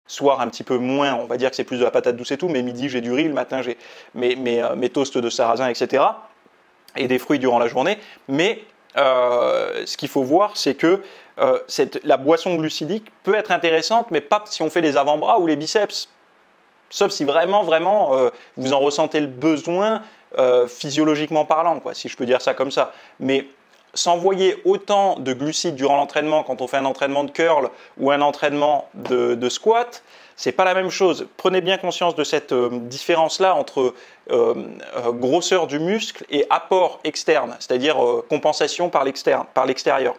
soir un petit peu moins, on va dire que c'est plus de la patate douce et tout, mais midi j'ai du riz, le matin j'ai mes toasts de sarrasin, etc. et des fruits durant la journée. Mais ce qu'il faut voir, c'est que la boisson glucidique peut être intéressante, mais pas si on fait les avant-bras ou les biceps. Sauf si vraiment, vous en ressentez le besoin physiologiquement parlant, quoi, si je peux dire ça comme ça. Mais s'envoyer autant de glucides durant l'entraînement quand on fait un entraînement de curl ou un entraînement de squat, c'est pas la même chose. Prenez bien conscience de cette différence-là entre grosseur du muscle et apport externe, c'est-à-dire compensation par l'extérieur.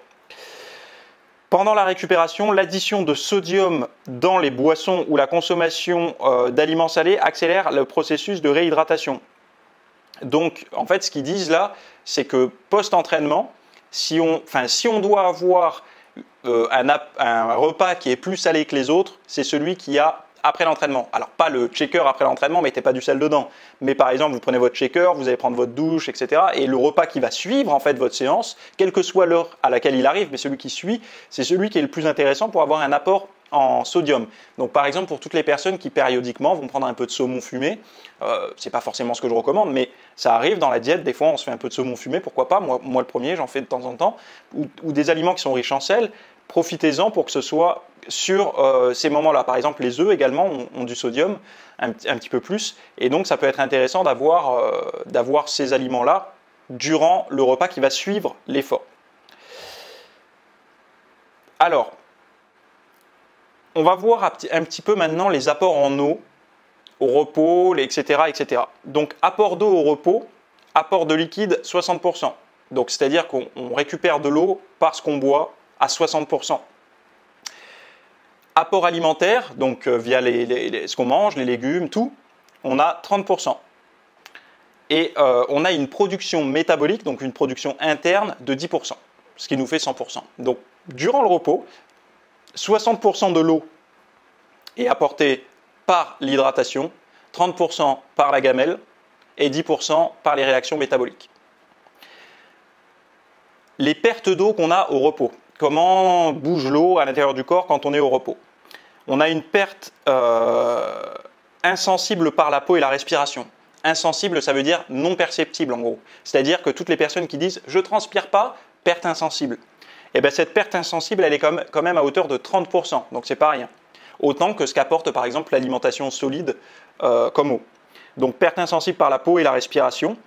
Pendant la récupération, l'addition de sodium dans les boissons ou la consommation d'aliments salés accélère le processus de réhydratation. Donc, en fait, ce qu'ils disent là, c'est que post-entraînement, si on doit avoir un repas qui est plus salé que les autres, c'est celui qui a après l'entraînement. Alors, pas le shaker après l'entraînement, mettez pas du sel dedans. Mais par exemple, vous prenez votre shaker, vous allez prendre votre douche, etc. Et le repas qui va suivre en fait votre séance, quelle que soit l'heure à laquelle il arrive, mais celui qui suit, c'est celui qui est le plus intéressant pour avoir un apport en sodium. Donc par exemple, pour toutes les personnes qui périodiquement vont prendre un peu de saumon fumé, c'est pas forcément ce que je recommande, mais ça arrive dans la diète, des fois on se fait un peu de saumon fumé, pourquoi pas, moi le premier, j'en fais de temps en temps, ou des aliments qui sont riches en sel, profitez-en pour que ce soit sur ces moments-là. Par exemple, les œufs également ont du sodium, un petit peu plus, et donc ça peut être intéressant d'avoir ces aliments-là durant le repas qui va suivre l'effort. Alors, on va voir un petit peu maintenant les apports en eau, au repos, etc., etc. Donc, apport d'eau au repos, apport de liquide 60%. Donc, c'est-à-dire qu'on récupère de l'eau parce qu'on boit à 60%. Apport alimentaire, donc via ce qu'on mange, les légumes, tout, on a 30%. Et on a une production métabolique, donc une production interne de 10%, ce qui nous fait 100%. Donc, durant le repos, 60% de l'eau est apportée par l'hydratation, 30% par la gamelle et 10% par les réactions métaboliques. Les pertes d'eau qu'on a au repos. Comment bouge l'eau à l'intérieur du corps quand on est au repos? On a une perte insensible par la peau et la respiration. Insensible, ça veut dire non perceptible en gros. C'est-à-dire que toutes les personnes qui disent « je ne transpire pas », perte insensible. Et bien cette perte insensible, elle est quand même à hauteur de 30%, donc c'est pas rien. Autant que ce qu'apporte par exemple l'alimentation solide comme eau. Donc perte insensible par la peau et la respiration,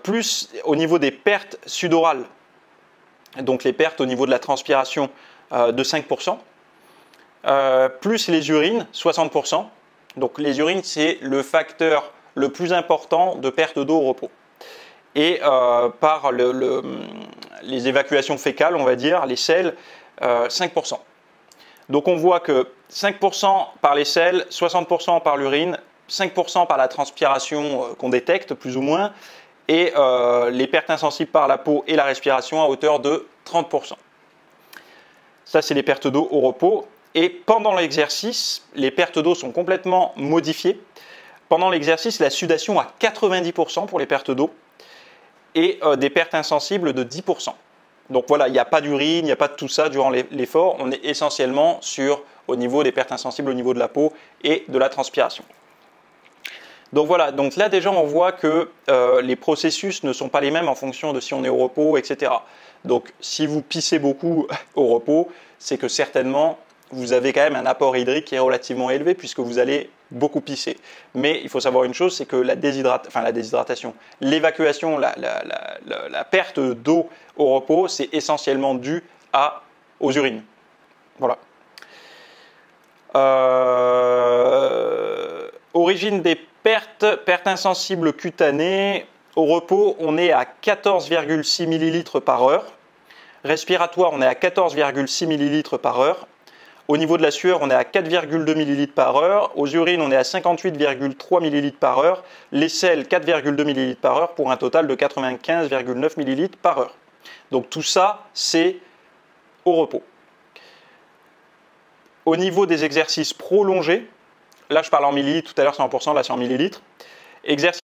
plus au niveau des pertes sudorales, donc les pertes au niveau de la transpiration de 5%, plus les urines, 60%. Donc les urines, c'est le facteur le plus important de perte d'eau au repos. Et par les évacuations fécales, on va dire, les selles, 5%. Donc on voit que 5% par les selles, 60% par l'urine, 5% par la transpiration qu'on détecte plus ou moins, et les pertes insensibles par la peau et la respiration à hauteur de 30%. Ça, c'est les pertes d'eau au repos. Et pendant l'exercice, les pertes d'eau sont complètement modifiées. Pendant l'exercice, la sudation à 90% pour les pertes d'eau et des pertes insensibles de 10%. Donc voilà, il n'y a pas d'urine, il n'y a pas de tout ça durant l'effort. On est essentiellement au niveau des pertes insensibles, au niveau de la peau et de la transpiration. Donc voilà, donc là déjà on voit que les processus ne sont pas les mêmes en fonction de si on est au repos, etc. Donc si vous pissez beaucoup au repos, c'est que certainement vous avez quand même un apport hydrique qui est relativement élevé puisque vous allez beaucoup pisser. Mais il faut savoir une chose, c'est que la déshydratation, l'évacuation, la perte d'eau au repos, c'est essentiellement dû aux urines. Voilà. Origine des pertes insensibles cutanées. Au repos, on est à 14,6 ml par heure. Respiratoire, on est à 14,6 ml par heure. Au niveau de la sueur, on est à 4,2 ml par heure. Aux urines, on est à 58,3 ml par heure. Les selles, 4,2 ml par heure pour un total de 95,9 ml par heure. Donc tout ça, c'est au repos. Au niveau des exercices prolongés, là je parle en millilitres, tout à l'heure c'est en pourcent, là c'est en millilitres. Exercice